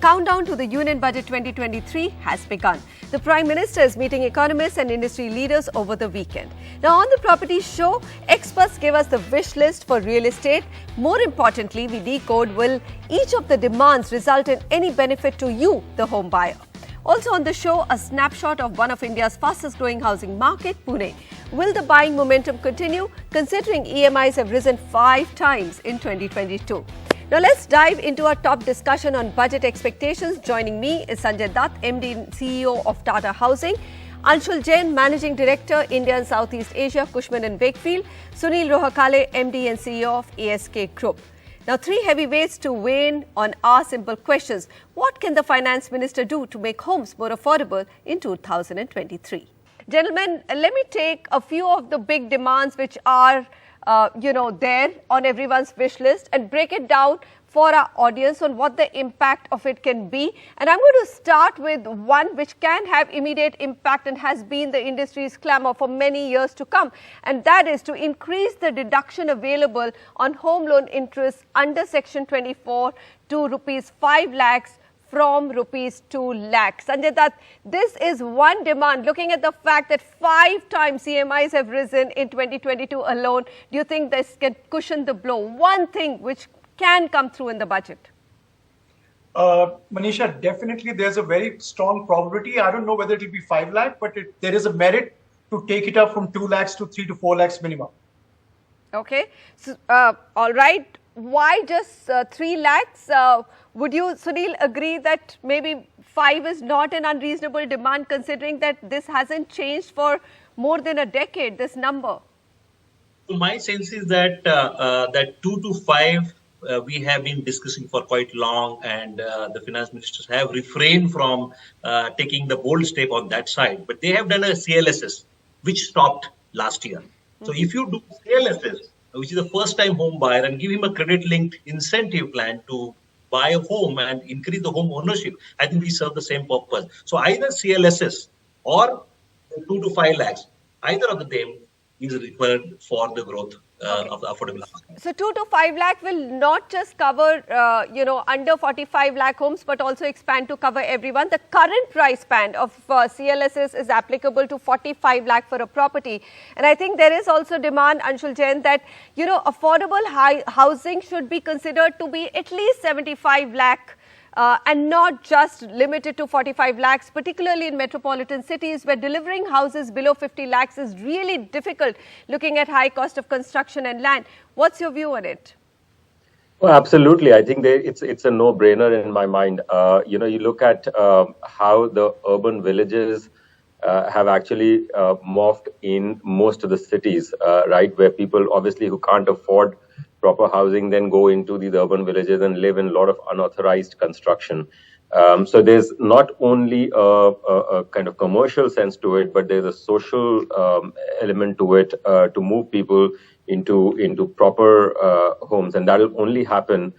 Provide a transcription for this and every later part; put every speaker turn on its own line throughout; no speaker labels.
countdown to the Union Budget 2023 has begun. The Prime Minister is meeting economists and industry leaders over the weekend. Now, on the property show, experts give us the wish list for real estate. More importantly, we decode will each of the demands result in any benefit to you, the home buyer. Also on the show, a snapshot of one of India's fastest growing housing market, Pune. Will the buying momentum continue, considering EMIs have risen 5 times in 2022? Now let's dive into our top discussion on budget expectations. Joining me is Sanjay Dutt, MD and CEO of TATA Housing, Anshul Jain, Managing Director, India and Southeast Asia, Cushman and Wakefield, Sunil Rohakale, MD and CEO of ASK Group. Now, 3 heavyweights to weigh in on our simple questions. What can the Finance Minister do to make homes more affordable in 2023? Gentlemen, let me take a few of the big demands which are, there on everyone's wish list and break it down for our audience on what the impact of it can be. And I'm going to start with one which can have immediate impact and has been the industry's clamor for many years to come. And that is to increase the deduction available on home loan interest under Section 24 to rupees 5 lakhs from rupees 2 lakhs. Sanjay Dutt, this is one demand. Looking at the fact that 5 times EMIs have risen in 2022 alone, do you think this can cushion the blow? One thing which can come through in the budget?
Manisha, definitely there's a very strong probability. I don't know whether it will be 5 lakh, but there is a merit to take it up from 2 lakhs to 3 to 4 lakhs minimum.
Okay. So, all right. Why just 3 lakhs? Would you, Sunil, agree that maybe 5 is not an unreasonable demand, considering that this hasn't changed for more than a decade, this number?
So my sense is that that 2 to 5 we have been discussing for quite long, and the finance ministers have refrained from taking the bold step on that side. But they have done a CLSS, which stopped last year. So if you do CLSS, which is a first-time home buyer, and give him a credit-linked incentive plan to buy a home and increase the home ownership, I think we serve the same purpose. So either CLSS or 2 to 5 lakhs, either of them is required for the growth of the affordable housing.
So 2 to 5 lakh will not just cover, under 45 lakh homes, but also expand to cover everyone. The current price band of CLSS is applicable to 45 lakh for a property. And I think there is also demand, Anshul Jain, that, affordable housing should be considered to be at least 75 lakh. And not just limited to 45 lakhs, particularly in metropolitan cities where delivering houses below 50 lakhs is really difficult, looking at high cost of construction and land. What's your view on it?
Well, absolutely. I think it's a no-brainer in my mind. You look at how the urban villages have actually morphed in most of the cities, right, where people obviously who can't afford proper housing then go into these urban villages and live in a lot of unauthorized construction. So there's not only a kind of commercial sense to it, but there's a social element to it to move people into proper homes. And that will only happen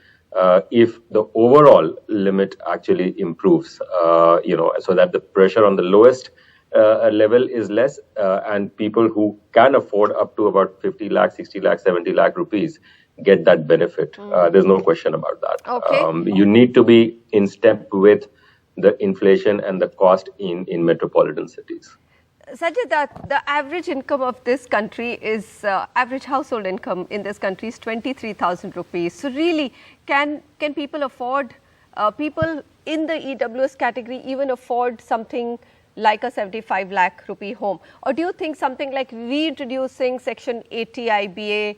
if the overall limit actually improves, so that the pressure on the lowest level is less, and people who can afford up to about 50 lakh, 60 lakh, 70 lakh rupees get that benefit. There's no question about that.
Okay.
You need to be in step with the inflation and the cost in metropolitan cities.
Sanjay, the average income of this country is, average household income in this country is 23,000 rupees. So really, can people afford, people in the EWS category even afford something like a 75 lakh rupee home? Or do you think something like reintroducing Section 80 IBA,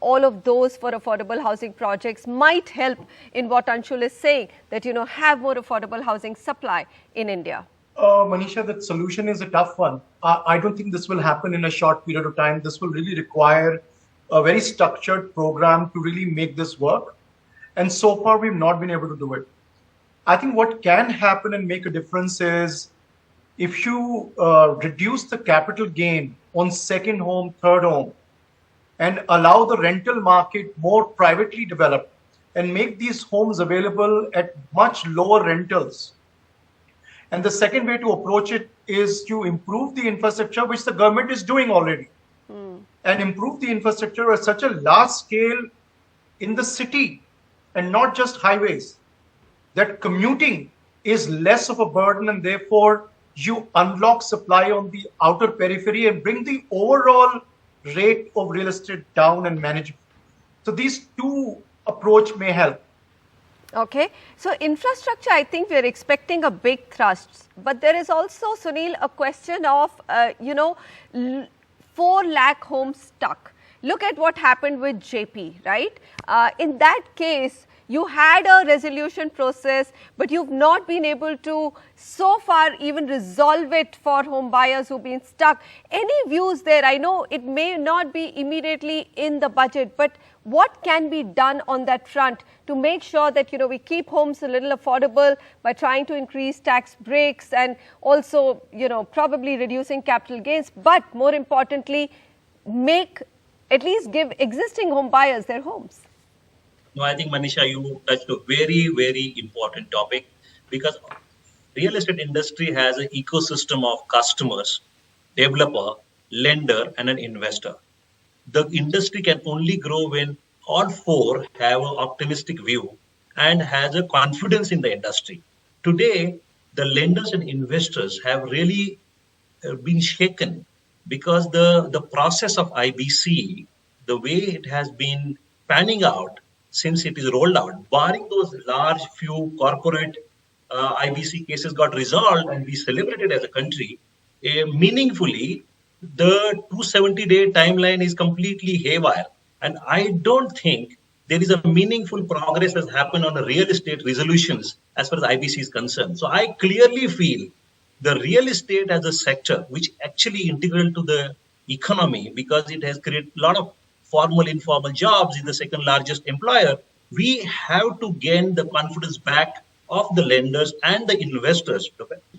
all of those for affordable housing projects might help in what Anshul is saying, that, have more affordable housing supply in India?
Manisha, that solution is a tough one. I don't think this will happen in a short period of time. This will really require a very structured program to really make this work. And so far, we've not been able to do it. I think what can happen and make a difference is if you reduce the capital gain on second home, third home, and allow the rental market more privately developed and make these homes available at much lower rentals. And the second way to approach it is to improve the infrastructure, which the government is doing already, and improve the infrastructure at such a large scale in the city and not just highways. that commuting is less of a burden, and therefore you unlock supply on the outer periphery and bring the overall rate of real estate down and manage. So these two approach may help.
Okay, so infrastructure, I think we are expecting a big thrust, but there is also, Sunil, a question of, 4 lakh homes stuck. Look at what happened with JP, right? In that case, you had a resolution process, but you've not been able to so far even resolve it for home buyers who've been stuck. Any views there? I know it may not be immediately in the budget, but what can be done on that front to make sure that, we keep homes a little affordable by trying to increase tax breaks and also, probably reducing capital gains, but more importantly, at least give existing home buyers their homes?
No, I think, Manisha, you touched a very, very important topic, because real estate industry has an ecosystem of customers, developer, lender, and an investor. The industry can only grow when all four have an optimistic view and has a confidence in the industry. Today, the lenders and investors have really been shaken, because the process of IBC, the way it has been panning out since it is rolled out, barring those large few corporate IBC cases got resolved and we celebrated as a country, meaningfully, the 270-day timeline is completely haywire. And I don't think there is a meaningful progress has happened on the real estate resolutions as far as IBC is concerned. So I clearly feel the real estate as a sector, which actually integral to the economy, because it has created a lot of formal, informal jobs, is the second largest employer. We have to gain the confidence back of the lenders and the investors.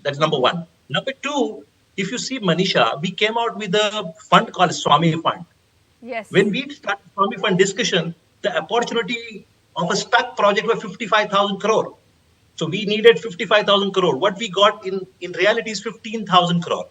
That's number one. Number two, if you see, Manisha, we came out with a fund called Swami Fund.
Yes.
When we started Swami Fund discussion, the opportunity of a stuck project was 55,000 crore. So we needed 55,000 crore. What we got in reality is 15,000 crore.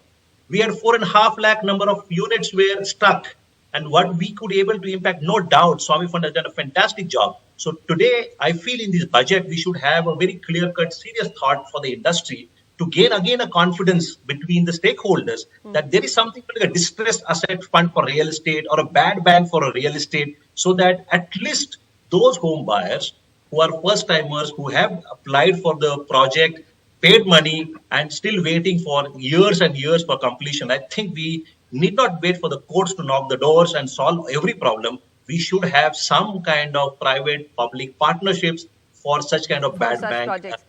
We had 4.5 lakh number of units were stuck. And what we could able to impact, no doubt, Swami Fund has done a fantastic job. So today, I feel in this budget, we should have a very clear-cut, serious thought for the industry to gain again a confidence between the stakeholders that there is something like a distressed asset fund for real estate or a bad bank for a real estate, so that at least those home buyers who are first-timers, who have applied for the project, paid money, and still waiting for years and years for completion. I think we need not wait for the courts to knock the doors and solve every problem. We should have some kind of private-public partnerships for such kind of bad bank
projects.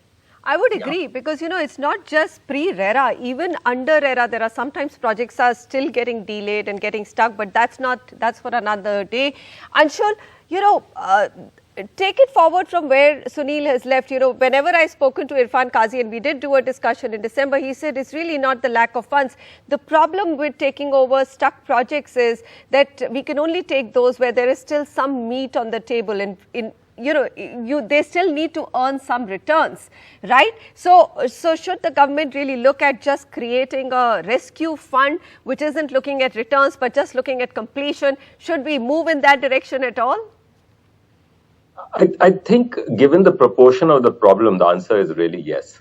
I would agree, because it's not just pre-RERA, even under RERA there are sometimes projects are still getting delayed and getting stuck, but that's for another day. Anshul, take it forward from where Sunil has left. Whenever I've spoken to Irfan Qazi, and we did do a discussion in December, he said it's really not the lack of funds. The problem with taking over stuck projects is that we can only take those where there is still some meat on the table, and they still need to earn some returns, right? So should the government really look at just creating a rescue fund which isn't looking at returns but just looking at completion? Should we move in that direction at all?
I think given the proportion of the problem, the answer is really yes.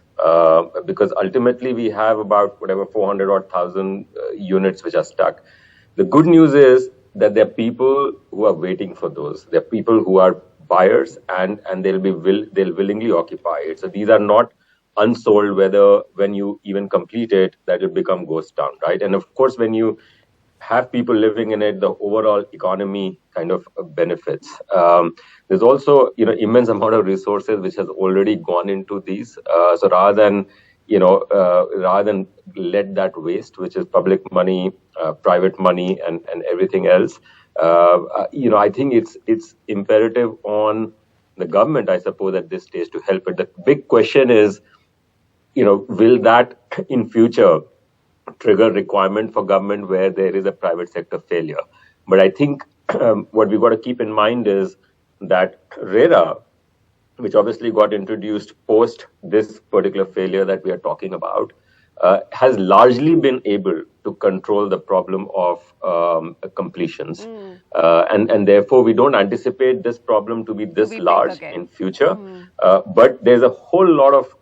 Because ultimately we have about 400 or 1,000 units which are stuck. The good news is that there are people who are waiting for those. There are people who are buyers and they'll willingly occupy it. So these are not unsold, whether when you even complete it, that will become ghost town, right? And of course, when you have people living in it, the overall economy kind of benefits. There's also, immense amount of resources which has already gone into these. So rather than let that waste, which is public money, private money, and everything else, I think it's imperative on the government, I suppose, at this stage to help it. The big question is, will that in future trigger requirement for government where there is a private sector failure? But I think what we've got to keep in mind is that RERA, which obviously got introduced post this particular failure that we are talking about, has largely been able to control the problem of completions. And therefore, we don't anticipate this problem to be this large in future. But there's a whole lot of,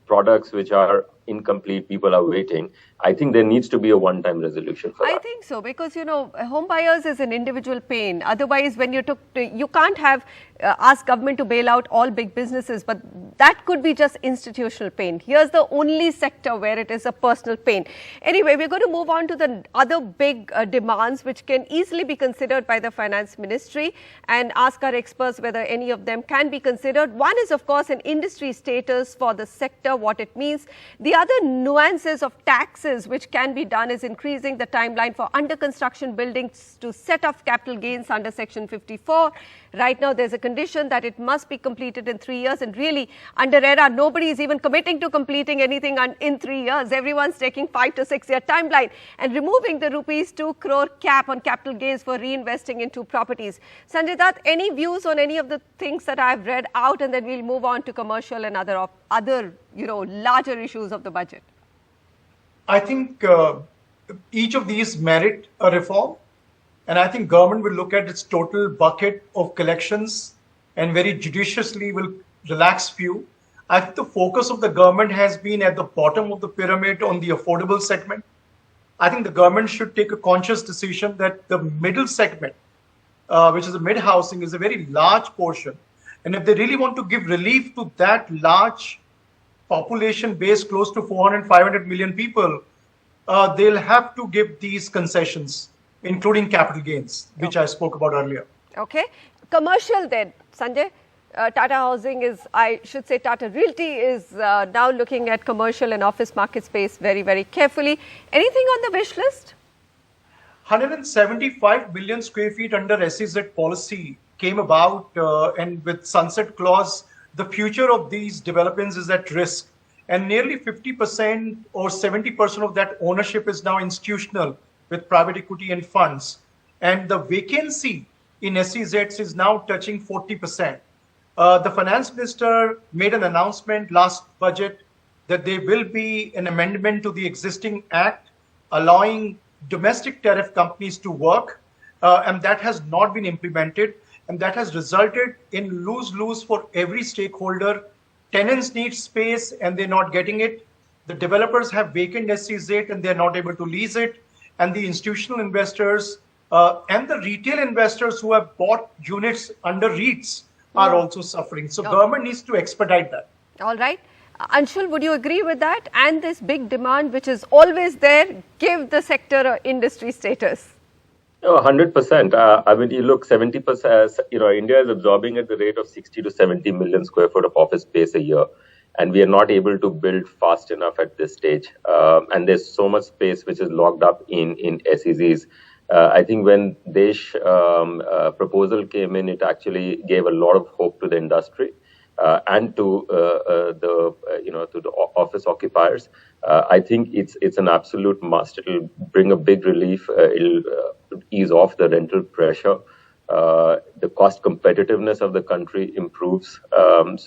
products which are incomplete, people are waiting. I think there needs to be a one-time resolution for that.
I think so, because home buyers is an individual pain. Otherwise, when you can't have ask government to bail out all big businesses, but that could be just institutional pain. Here's the only sector where it is a personal pain. Anyway, we're going to move on to the other big demands which can easily be considered by the Finance Ministry and ask our experts whether any of them can be considered. One is, of course, an industry status for the sector, what it means. The other nuances of taxes which can be done is increasing the timeline for under construction buildings to set off capital gains under Section 54. Right now, there's a condition that it must be completed in 3 years. And really, under ERA, nobody is even committing to completing anything in 3 years. Everyone's taking 5 to 6 year timeline and removing the rupees 2 crore cap on capital gains for reinvesting into properties. Sanjay Dutt, any views on any of the things that I've read out? And then we'll move on to commercial and other larger issues of the budget.
I think each of these merit a reform. And I think government will look at its total bucket of collections and very judiciously will relax few. I think the focus of the government has been at the bottom of the pyramid on the affordable segment. I think the government should take a conscious decision that the middle segment, which is the mid-housing, is a very large portion. And if they really want to give relief to that large population base, close to 400, 500 million people, they'll have to give these concessions, including capital gains, which I spoke about earlier.
Okay. Commercial then, Sanjay. Tata Housing Tata Realty is now looking at commercial and office market space very, very carefully. Anything on the wish list?
175 million square feet under SEZ policy came about, and with sunset clause, the future of these developments is at risk. And nearly 50% or 70% of that ownership is now institutional, with private equity and funds. And the vacancy in SEZs is now touching 40%. The finance minister made an announcement last budget that there will be an amendment to the existing act allowing domestic tariff companies to work, and that has not been implemented. And that has resulted in lose-lose for every stakeholder. Tenants need space and they're not getting it. The developers have vacant SEZ and they're not able to lease it. And the institutional investors and the retail investors who have bought units under REITs are also suffering. So government needs to expedite that. All
right. Anshul, would you agree with that? And this big demand, which is always there, give the sector an industry status.
No, 100%. I mean, you look, 70%, India is absorbing at the rate of 60 to 70 million square foot of office space a year. And we are not able to build fast enough at this stage. And there's so much space which is locked up in SEZs. I think when Desh proposal came in, it actually gave a lot of hope to the industry and to the office occupiers. I think it's an absolute must. It'll bring a big relief. It'll ease off the rental pressure. The cost competitiveness of the country improves. And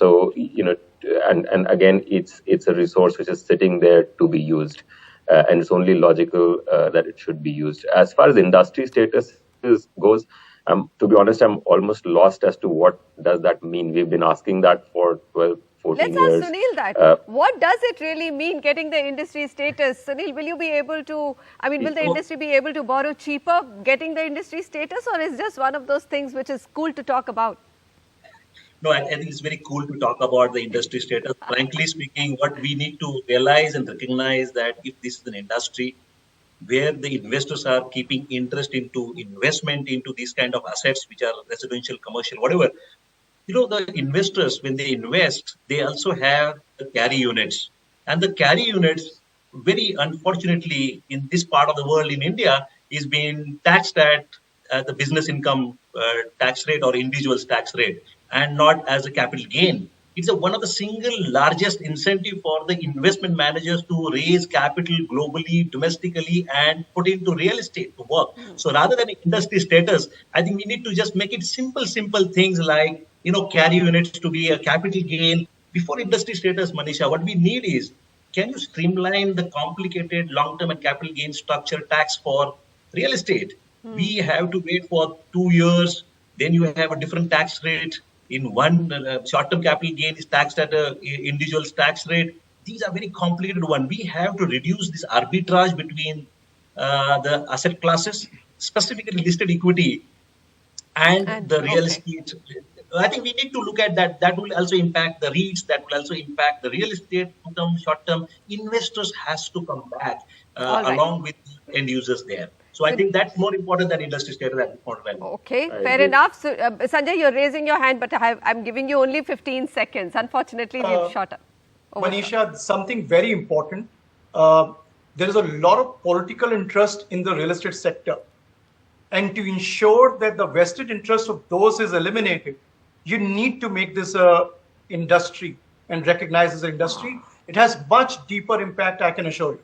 again, it's a resource which is sitting there to be used. And it's only logical that it should be used. As far as industry status goes, to be honest, I'm almost lost as to what does that mean. We've been asking that for 12, 14 years.
Let's ask Sunil that. What does it really mean, getting the industry status? Sunil, will you be able to, will the industry be able to borrow cheaper, getting the industry status, or is it just one of those things which is cool to talk about?
No, I think it's very cool to talk about the industry status. Frankly speaking, what we need to realize and recognize that if this is an industry where the investors are keeping interest into investment into these kind of assets, which are residential, commercial, whatever, the investors, when they invest, they also have the carry units. And the carry units, very unfortunately, in this part of the world, in India, is being taxed at the business income tax rate or individual's tax rate, and not as a capital gain. It's one of the single largest incentive for the investment managers to raise capital globally, domestically, and put into real estate to work. So rather than industry status, I think we need to just make it simple things like, carry units to be a capital gain. Before industry status, Manisha, what we need is can you streamline the complicated long-term and capital gain structure tax for real estate? We have to wait for 2 years. Then you have a different tax rate. In one, short-term capital gain is taxed at a individual's tax rate. These are very complicated one. We have to reduce this arbitrage between the asset classes, specifically listed equity and the real estate. I think we need to look at that. That will also impact the REITs. That will also impact the real estate long-term, short-term. Investors has to come back along with the end users there. So I think that's more important than industry status at this point in time.
Okay, fair enough. So, Sanjay, you're raising your hand, but I'm giving you only 15 seconds. Unfortunately, we've shot up.
Manisha, something very important. There is a lot of political interest in the real estate sector. And to ensure that the vested interest of those is eliminated, you need to make this a industry and recognize as an industry. It has much deeper impact, I can assure you.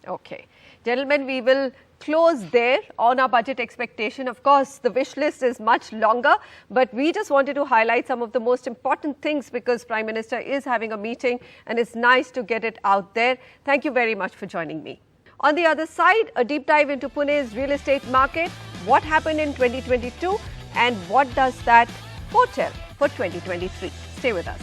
Okay. Gentlemen, we will close there on our budget expectation. Of course, the wish list is much longer, but we just wanted to highlight some of the most important things because Prime Minister is having a meeting and it's nice to get it out there. Thank you very much for joining me. On the other side, a deep dive into Pune's real estate market, what happened in 2022 and what does that foretell for 2023. Stay with us.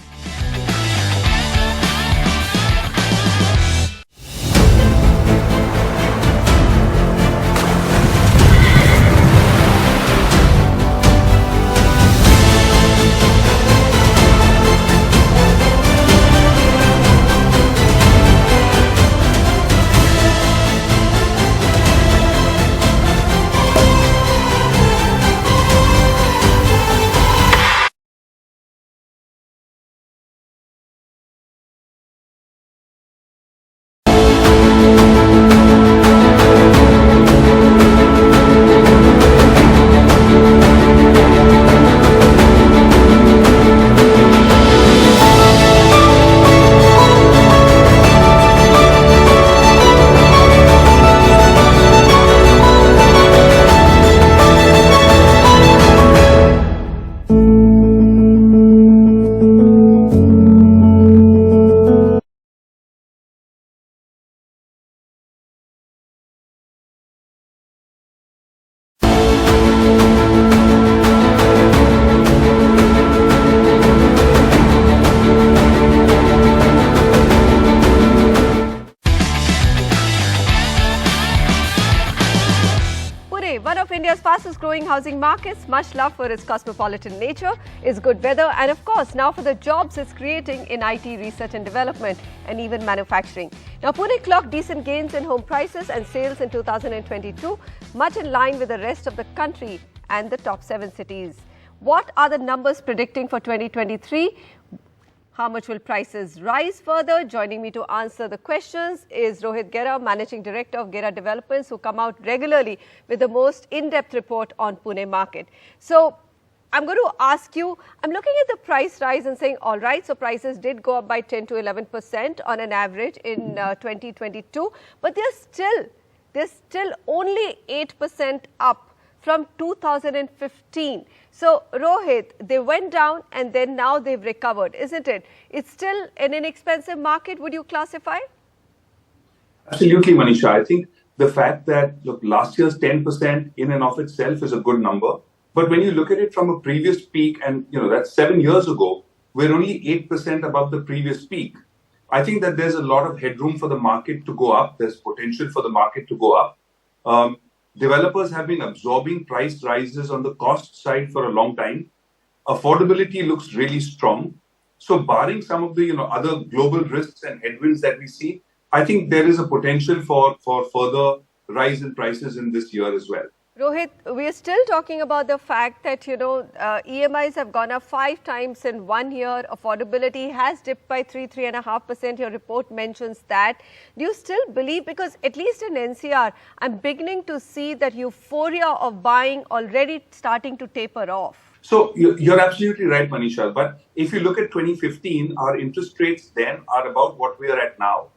One of India's fastest growing housing markets, much loved for its cosmopolitan nature, its good weather and of course now for the jobs it's creating in IT research and development and even manufacturing. Now Pune clocked decent gains in home prices and sales in 2022, much in line with the rest of the country and the top 7 cities. What are the numbers predicting for 2023? How much will prices rise further? Joining me to answer the questions is Rohit Gera, Managing Director of Gera Developments, who come out regularly with the most in-depth report on Pune market. So I'm going to ask you, I'm looking at the price rise and saying, all right, so prices did go up by 10 to 11% on an average in 2022, but they're still only 8% up from 2015. So, Rohit, they went down and then now they've recovered, isn't it? It's still an inexpensive market, would you classify?
Absolutely, Manisha. I think the fact that, look, last year's 10% in and of itself is a good number. But when you look at it from a previous peak, and that's 7 years ago, we're only 8% above the previous peak. I think that there's a lot of headroom for the market to go up. There's potential for the market to go up. Developers have been absorbing price rises on the cost side for a long time. Affordability looks really strong. So barring some of the other global risks and headwinds that we see, I think there is a potential for further rise in prices in this year as well.
Rohit, we are still talking about the fact that, EMIs have gone up 5 times in 1 year. Affordability has dipped by 3.5%. Your report mentions that. Do you still believe, because at least in NCR, I'm beginning to see that euphoria of buying already starting to taper off?
So you're absolutely right, Manisha. But if you look at 2015, our interest rates then are about what we are at now,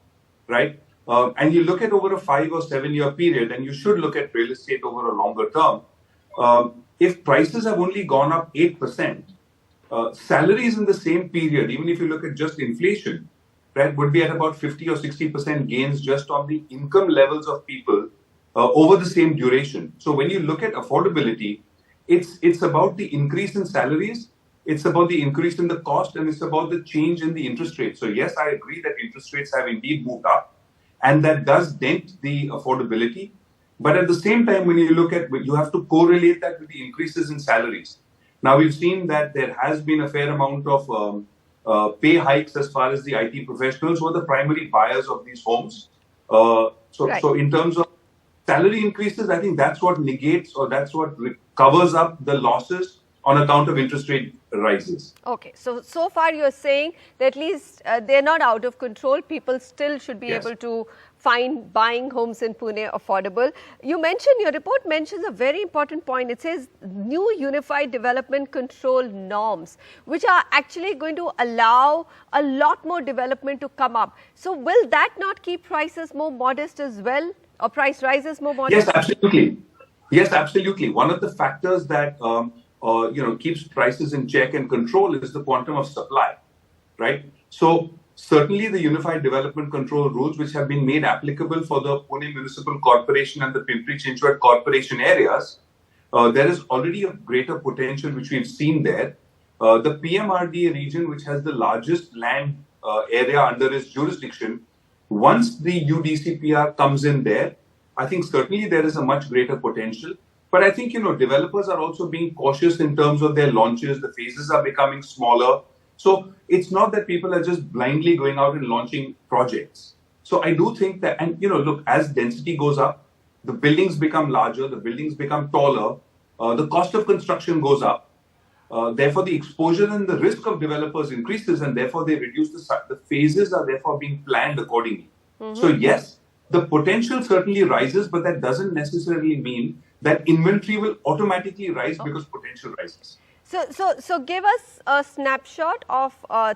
right? And you look at over a 5 or 7 year period, and you should look at real estate over a longer term. If prices have only gone up 8%, salaries in the same period, even if you look at just inflation, right, would be at about 50 or 60% gains just on the income levels of people over the same duration. So when you look at affordability, it's about the increase in salaries, it's about the increase in the cost, and it's about the change in the interest rate. So yes, I agree that interest rates have indeed moved up, and that does dent the affordability. But at the same time, when you look at, you have to correlate that with the increases in salaries. Now, we've seen that there has been a fair amount of pay hikes as far as the IT professionals who are the primary buyers of these homes. So in terms of salary increases, I think that's what negates, or that's what covers up the losses on account of interest rate rises.
Okay, so far you're saying that at least they're not out of control. People still should be able to find buying homes in Pune affordable. You mentioned, your report mentions a very important point. It says new unified development control norms, which are actually going to allow a lot more development to come up. So will that not keep prices more modest as well, or price rises more modest?
Yes, absolutely. Yes, absolutely. One of the factors that keeps prices in check and control is the quantum of supply, right? So certainly the Unified Development Control rules, which have been made applicable for the Pune Municipal Corporation and the Pimpri-Chinchwad Corporation areas, there is already a greater potential which we've seen there. The PMRDA region, which has the largest land area under its jurisdiction, once the UDCPR comes in there, I think certainly there is a much greater potential. But I think, developers are also being cautious in terms of their launches. The phases are becoming smaller. So it's not that people are just blindly going out and launching projects. So I do think that, and look, as density goes up, the buildings become larger, the buildings become taller, the cost of construction goes up. Therefore, the exposure and the risk of developers increases, and therefore they reduce the phases are therefore being planned accordingly. So yes, the potential certainly rises, but that doesn't necessarily mean that inventory will automatically rise because potential rises.
So give us a snapshot of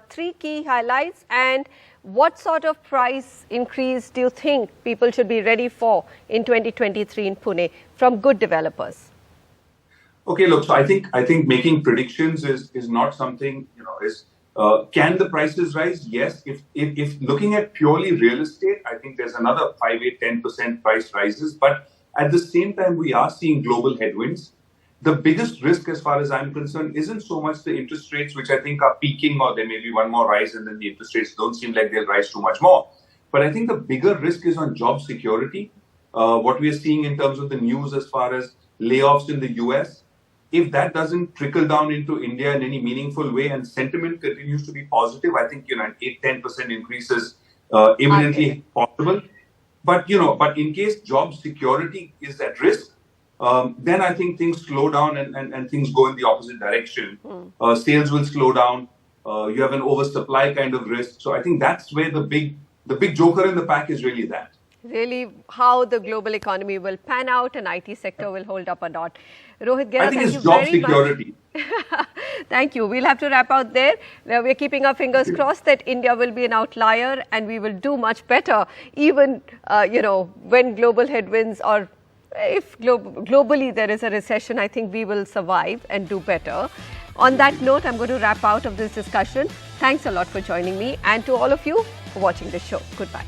3 key highlights, and what sort of price increase do you think people should be ready for in 2023 in Pune from good developers?
Okay, look, so I think making predictions is not something, can the prices rise? Yes. If looking at purely real estate, I think there's another 5, 8, 10% price rises. But at the same time, we are seeing global headwinds. The biggest risk, as far as I'm concerned, isn't so much the interest rates, which I think are peaking, or there may be one more rise, and then the interest rates don't seem like they'll rise too much more. But I think the bigger risk is on job security. What we are seeing in terms of the news as far as layoffs in the US, if that doesn't trickle down into India in any meaningful way and sentiment continues to be positive, I think, an 8-10% increase is imminently possible. But, but in case job security is at risk, then I think things slow down and things go in the opposite direction. Sales will slow down. You have an oversupply kind of risk. So I think that's where the big joker in the pack is really that.
Really, how the global economy will pan out and IT sector will hold up or not. Rohit Gera,
thank you very much. I think it's job security.
Thank you. We'll have to wrap out there. We're keeping our fingers crossed that India will be an outlier and we will do much better, even, when global headwinds, or if globally there is a recession, I think we will survive and do better. On that note, I'm going to wrap out of this discussion. Thanks a lot for joining me, and to all of you for watching this show. Goodbye.